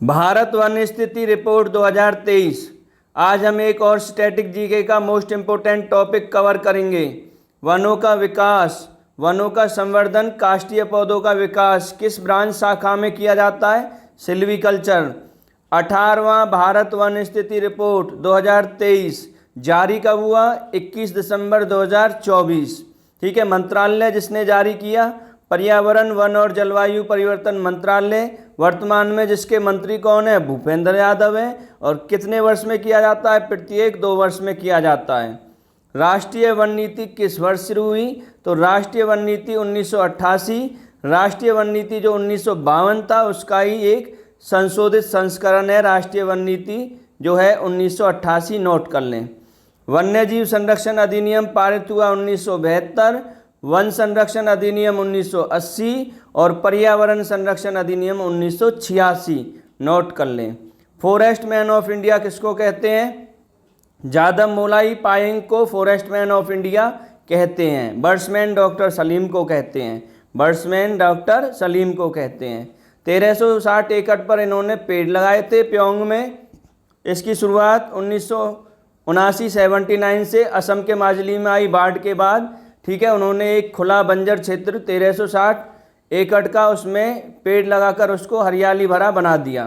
Bharat one स्थिति report 2023। आज हम एक और स्टैटिक जीके का मोस्ट इम्पोर्टेंट टॉपिक कवर करेंगे। वनों का विकास, वनों का संवर्धन, काष्ठीय पौधों का विकास किस ब्रांच शाखा में किया जाता है? सिल्वीकल्चर। 18वां भारत वन स्थिति रिपोर्ट 2023 जारी कब हुआ? 21 दिसंबर 2024। ठीक है, मंत्रालय जिसने जारी किया पर्यावरण, वन और जलवायु परिवर्तन मंत्रालय। वर्तमान में जिसके मंत्री कौन है? भूपेंद्र यादव है। और कितने वर्ष में किया जाता है? प्रत्येक 2 वर्ष में किया जाता है। राष्ट्रीय वन नीति किस वर्ष शुरू हुई? तो राष्ट्रीय वन नीति 1988। राष्ट्रीय वन नीति जो 1952 था उसका ही एक संशोधित संस्करण है। राष्ट्रीय वन नीति जो है 1988, नोट कर लें। वन्यजीव संरक्षण अधिनियम पारित हुआ 1972, वन संरक्षण अधिनियम 1980 और पर्यावरण संरक्षण अधिनियम 1986, नोट कर लें। फॉरेस्ट मैन ऑफ इंडिया किसको कहते हैं? जादव मोलाई पायेंग को फॉरेस्ट मैन ऑफ इंडिया कहते हैं। बर्ड्समैन डॉक्टर सलीम को कहते हैं। बर्ड्समैन डॉक्टर सलीम को कहते हैं। 1360 एकड़ पर इन्होंने पेड़ लगाए थे प्योंग में। इसकी शुरुआत 1979 से असम के माजुली में आई बाढ़ के बाद। ठीक है, उन्होंने एक खुला बंजर क्षेत्र 1360 एकड़ का उसमें पेड़ लगाकर उसको हरियाली भरा बना दिया।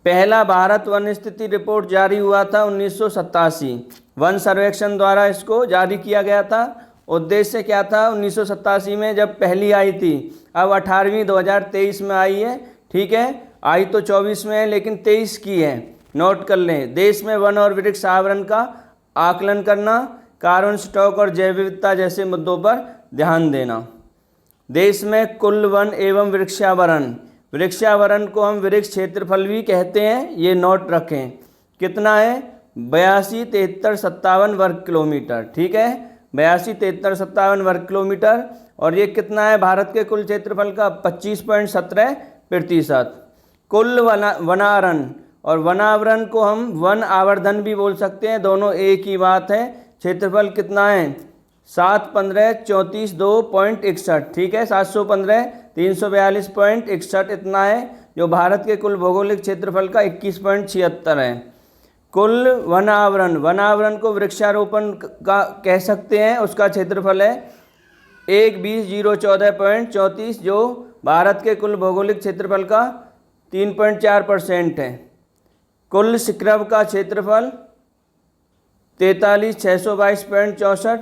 पहला भारत वन स्थिति रिपोर्ट जारी हुआ था 1987। वन सर्वेक्षण द्वारा इसको जारी किया गया था। उद्देश्य क्या था? 1987 में जब पहली आई थी, अब 18वीं 2023 में आई है। ठीक है, आई तो 24 में है लेकिन 23 की है, नोट कर लें। देश में वन और वृक्ष आवरण का आकलन करना, कार्बन स्टॉक और जैव विविधता जैसे मुद्दों पर ध्यान देना। देश में कुल वन एवं वृक्षावरण, वृक्षावरण को हम वृक्ष क्षेत्रफल भी कहते हैं, ये नोट रखें। कितना है? 82, 73, 57 वर्ग किलोमीटर। ठीक है, 82, 73, 57 वर्ग किलोमीटर। और ये कितना है भारत के कुल क्षेत्रफल का? 25.17%। कुल वनावरण और वनावरण को हम वन आवर्धन भी बोल सकते हैं, दोनों एक ही बात है। क्षेत्रफल कितना है? 715,34,2.61। ठीक है, 715, 342.61 इतना है, जो भारत के कुल भौगोलिक क्षेत्रफल का 21.76 है। कुल वन आवरण, वन आवरण को वृक्षारोपण का कह सकते हैं, उसका क्षेत्रफल है 120,014.34, जो भारत के कुल भौगोलिक क्षेत्रफल का 3.4% है। कुल सिक्रब का क्षेत्रफल 43,622.64,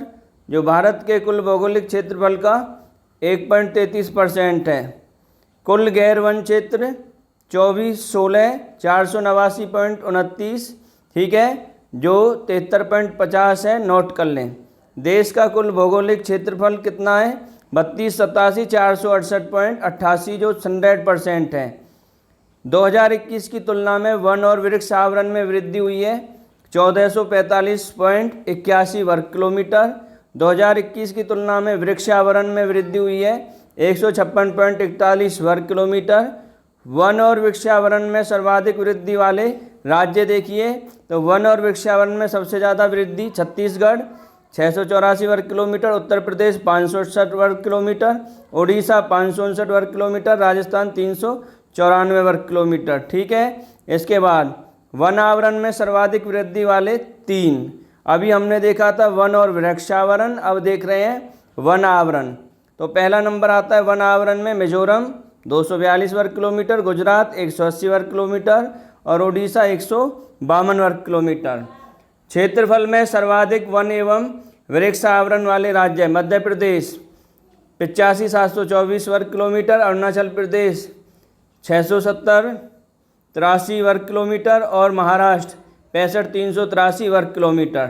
जो भारत के कुल भौगोलिक क्षेत्रफल का 1.33% है। कुल गैर वन क्षेत्र 24,16,489.29, ठीक है, जो 73.50 है, नोट कर लें। देश का कुल भौगोलिक क्षेत्रफल कितना है? 32,87,468.88, जो 100% है। 2021 की तुलना में वन और वृक्ष आवरण में वृद्धि हुई है 1445.81 वर्ग किलोमीटर। 2021 की तुलना में वृक्षावरण में वृद्धि हुई है 156.41 वर्ग किलोमीटर। वन और वृक्षावरण में सर्वाधिक वृद्धि वाले राज्य देखिए, तो वन और वृक्षावरण में सबसे ज़्यादा वृद्धि छत्तीसगढ़ 684 वर्ग किलोमीटर, उत्तर प्रदेश 568 वर्ग किलोमीटर, उड़ीसा 559 वर्ग किलोमीटर, राजस्थान 394 वर्ग किलोमीटर। ठीक है, इसके बाद वन आवरण में सर्वाधिक वृद्धि वाले 3, अभी हमने देखा था वन और वृक्षावरण, अब देख रहे हैं वन आवरण। तो पहला नंबर आता है वन आवरण में मिजोरम 242 वर्ग किलोमीटर, गुजरात 180 वर्ग किलोमीटर और उड़ीसा 152 वर्ग किलोमीटर। क्षेत्रफल में सर्वाधिक वन एवं वृक्ष आवरण वाले राज्य मध्य प्रदेश 85,724 वर्ग किलोमीटर, अरुणाचल प्रदेश 670 83 वर्ग किलोमीटर और महाराष्ट्र 65,383 वर्ग किलोमीटर।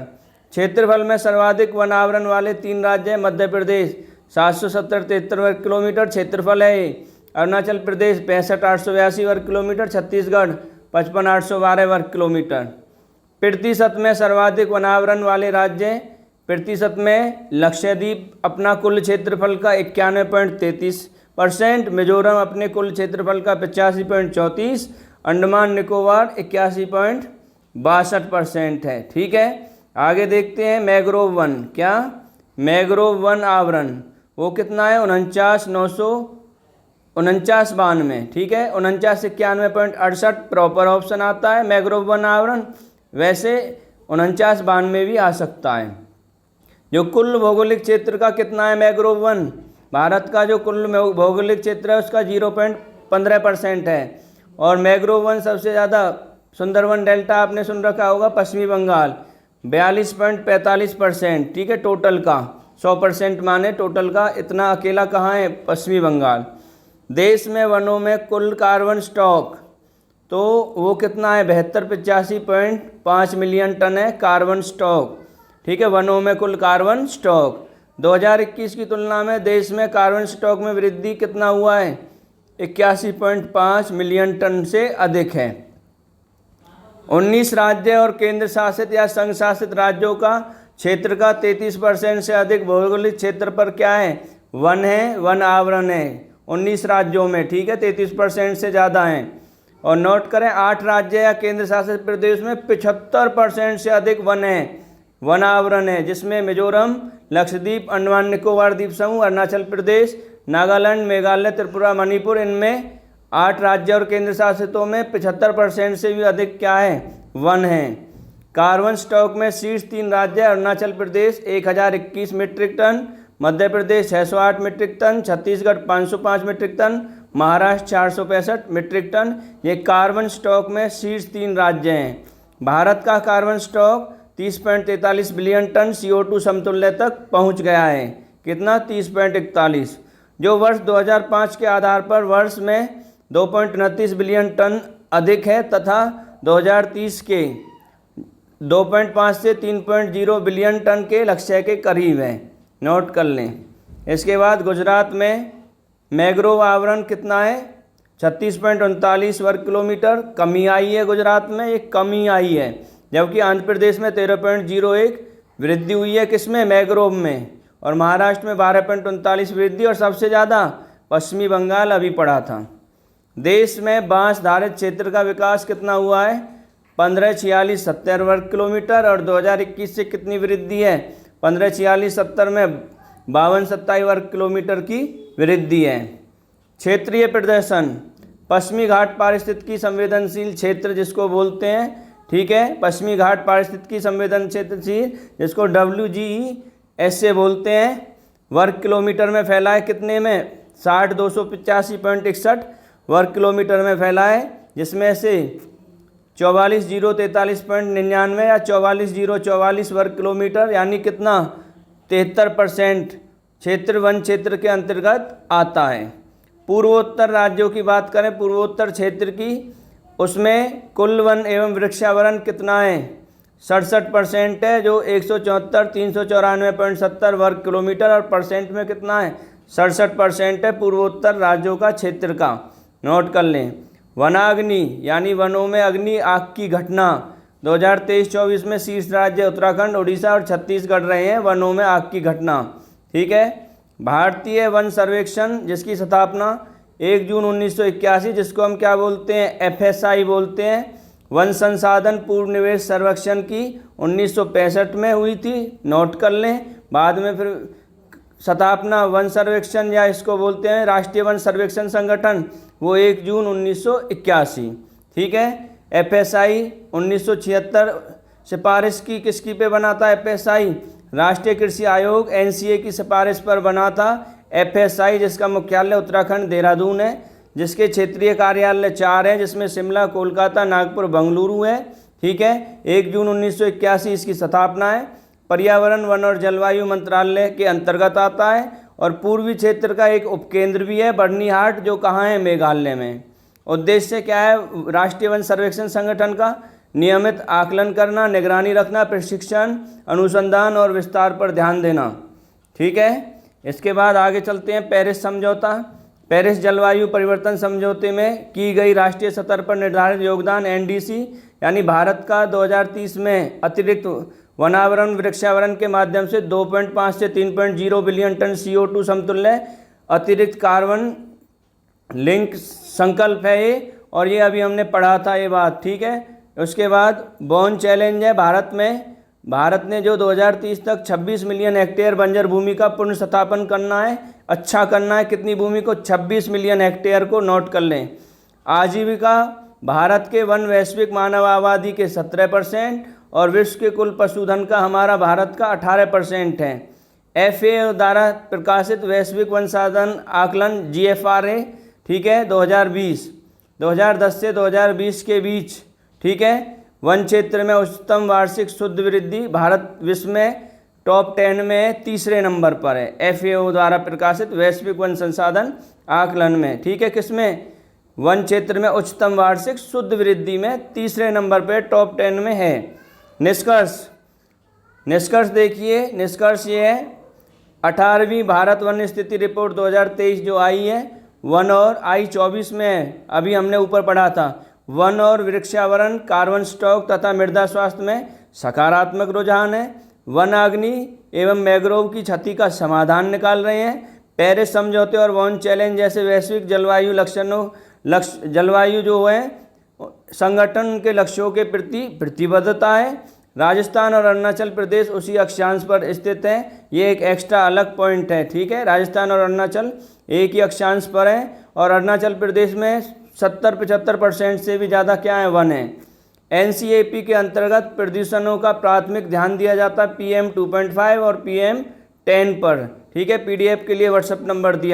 क्षेत्रफल में सर्वाधिक वन आवरण वाले 3 राज्य हैं मध्य प्रदेश 770 वर्ग किलोमीटर क्षेत्रफल है। अरुणाचल प्रदेश 65,882 वर्ग किलोमीटर, छत्तीसगढ़ 55,812 वर्ग किलोमीटर। प्रतिशत में सर्वाधिक वनावरण वाले राज्य प्रतिशत में लक्षद्वीप अपना कुल क्षेत्रफल का 91.33%, मिजोरम अपने कुल क्षेत्रफल का 85.34%, अंडमान निकोबार 81.62% है। ठीक है, आगे देखते हैं मैंग्रोव वन। क्या? मैंग्रोव वन आवरण वो कितना है? 49,900 49-92, ठीक है, 49-91.68 प्रॉपर ऑप्शन आता है मैंग्रोव वन आवरण। वैसे 49-92 भी आ सकता है। जो कुल भौगोलिक क्षेत्र का कितना है मैंग्रोव वन, भारत का जो कुल भौगोलिक क्षेत्र है उसका 0.15% है। और मैंग्रोव वन सबसे ज़्यादा सुंदरवन डेल्टा आपने सुन रखा होगा पश्चिमी बंगाल 42.45%, ठीक है, टोटल का 100% माने टोटल का इतना अकेला कहाँ है, पश्चिमी बंगाल। देश में वनों में कुल कार्बन स्टॉक तो वो कितना है 72-85.5 मिलियन टन है कार्बन स्टॉक, ठीक है, वनों में कुल कार्बन स्टॉक। 2021 की तुलना में देश में कार्बन स्टॉक में वृद्धि कितना हुआ है, 81.5 मिलियन टन से अधिक है। 19 राज्य और केंद्र शासित या संघ शासित राज्यों का क्षेत्र का 33% से अधिक भौगोलिक क्षेत्र पर क्या है, वन है, वन आवरण है 19 राज्यों में, ठीक है, 33% से ज़्यादा हैं। और नोट करें 8 राज्य या केंद्र शासित प्रदेश में 75% से अधिक वन है, वन आवरण है, जिसमें मिजोरम, लक्षद्वीप, अंडमान निकोबार द्वीप समूह, अरुणाचल प्रदेश, नागालैंड, मेघालय, त्रिपुरा, मणिपुर, इनमें 8 राज्य और केंद्र शासितों में 75% से भी अधिक क्या है, वन है। कार्बन स्टॉक में शीर्ष 3 राज्य Arunachal Pradesh 1021 metric tonne, Madhya Pradesh 608 metric tonne, Chhattisgarh 505 metric tonne, Maharashtra 465 metric tonne. ये कार्बन स्टॉक में शीर्ष 3 राज्य हैं। भारत का carbon stock 30.43 billion ton CO2 समतुल्य तक पहुंच गया है। कितना, 30.41, जो वर्ष 2005 के आधार पर वर्ष में 2.29 बिलियन टन अधिक है तथा 2030 के 2.5 से 3.0 बिलियन टन के लक्ष्य के करीब है, नोट कर लें। इसके बाद गुजरात में मैंग्रोव आवरण कितना है, 36.39 वर्ग किलोमीटर, कमी आई है गुजरात में, एक कमी आई है, जबकि आंध्र प्रदेश में 13.01 वृद्धि हुई है, किसमें, मैंग्रोव में, और महाराष्ट्र में 12.39 वृद्धि, और सबसे ज़्यादा पश्चिमी बंगाल अभी पड़ा था। देश में बांस धारित क्षेत्र का विकास कितना हुआ है, 1546-70 वर्ग किलोमीटर, और 2021 से कितनी वृद्धि है, 1546-70 में 52-27 वर्ग किलोमीटर की वृद्धि है। क्षेत्रीय प्रदर्शन, पश्चिमी घाट पारिस्थितिकी संवेदनशील क्षेत्र जिसको बोलते हैं, ठीक है, पश्चिमी घाट पारिस्थितिकी संवेदनशील जिसको WGES से बोलते हैं, वर्ग किलोमीटर में फैला है, कितने में, 60,285.61 वर्ग किलोमीटर में फैला है, जिसमें से 44,043.99 या 44,044 वर्ग किलोमीटर यानी कितना, 73% क्षेत्र वन क्षेत्र के अंतर्गत आता है। पूर्वोत्तर राज्यों की बात करें, पूर्वोत्तर क्षेत्र की, उसमें कुल वन एवं वृक्षावरण कितना है, 67% है, जो 174,394.70 वर्ग किलोमीटर, और परसेंट में कितना है, 67% है पूर्वोत्तर राज्यों का क्षेत्र का, नोट कर लें। वनाग्नि यानी वनों में अग्नि आग की घटना 2023-24 में शीर्ष राज्य उत्तराखंड, उड़ीसा और छत्तीसगढ़ रहे हैं वनों में आग की घटना, ठीक है। भारतीय वन सर्वेक्षण जिसकी स्थापना 1 जून 1981, जिसको हम क्या बोलते हैं, FSI बोलते हैं, वन संसाधन पूर्व निवेश सर्वेक्षण की 1965 में हुई थी, नोट कर लें। बाद में फिर स्थापना वन सर्वेक्षण या इसको बोलते हैं राष्ट्रीय वन सर्वेक्षण संगठन, वो 1 जून 1981, ठीक है। FSI 1976 सिफारिश की किसकी पे बना था, FSI राष्ट्रीय कृषि आयोग NCA की सिफारिश पर बना था FSI, जिसका मुख्यालय उत्तराखंड देहरादून है, जिसके क्षेत्रीय कार्यालय 4 हैं, जिसमें शिमला, कोलकाता, नागपुर, बेंगलुरु है, ठीक है। 1 जून 1981 इसकी स्थापना है। पर्यावरण, वन और जलवायु मंत्रालय के अंतर्गत आता है, और पूर्वी क्षेत्र का एक उपकेंद्र भी है बर्नीहाट, जो कहाँ है, मेघालय में। उद्देश्य क्या है राष्ट्रीय वन सर्वेक्षण संगठन का, नियमित आकलन करना, निगरानी रखना, प्रशिक्षण, अनुसंधान और विस्तार पर ध्यान देना, ठीक है। इसके बाद आगे चलते हैं, पेरिस समझौता। पेरिस जलवायु परिवर्तन समझौते में की गई राष्ट्रीय स्तर पर निर्धारित योगदान NDC यानी भारत का 2030 में अतिरिक्त वनावरण वृक्षावरण के माध्यम से 2.5 से 3.0 बिलियन टन CO2 समतुल्य अतिरिक्त कार्बन लिंक संकल्प है ये, और ये अभी हमने पढ़ा था ये बात, ठीक है। उसके बाद बॉन चैलेंज है भारत में, भारत ने जो 2030 तक 26 मिलियन हेक्टेयर बंजर भूमि का पुनर्स्थापन करना है, अच्छा करना है कितनी भूमि को, 26 मिलियन हेक्टेयर को नोट कर लें। आजीविका, भारत के वन वैश्विक मानव आबादी के 17% और विश्व के कुल पशुधन का हमारा भारत का 18% है। FAO द्वारा प्रकाशित वैश्विक वन संसाधन आकलन GFRA, ठीक है, 2010 से 2020 के बीच, ठीक है, वन क्षेत्र में उच्चतम वार्षिक शुद्ध वृद्धि, भारत विश्व में टॉप 10 में तीसरे नंबर पर है। FAO द्वारा प्रकाशित वैश्विक वन संसाधन आकलन में, ठीक है, किसमें, वन क्षेत्र में उच्चतम वार्षिक शुद्ध वृद्धि में तीसरे नंबर पर टॉप 10 में है। निष्कर्ष देखिए, निष्कर्ष ये है 18वीं भारत वन स्थिति रिपोर्ट 2023 जो आई है, वन और आई 24 में है, अभी हमने ऊपर पढ़ा था। वन और वृक्षावरण, कार्बन स्टॉक तथा मृदा स्वास्थ्य में सकारात्मक रुझान है। वन अग्नि एवं मैंग्रोव की क्षति का समाधान निकाल रहे हैं। पेरिस समझौते और वन चैलेंज जैसे वैश्विक जलवायु जो है संगठन के लक्ष्यों के प्रति प्रतिबद्धता है। राजस्थान और अरुणाचल प्रदेश उसी अक्षांश पर स्थित है, ये एक एक्स्ट्रा अलग पॉइंट है, ठीक है। राजस्थान और अरुणाचल एक ही अक्षांश पर है और अरुणाचल प्रदेश में 70-75% से भी ज़्यादा क्या है, वन है। NCAP के अंतर्गत प्रदूषणों का प्राथमिक ध्यान दिया जाता है PM 2.5 और PM 10 पर, ठीक है। PDF के लिए व्हाट्सएप नंबर दिया।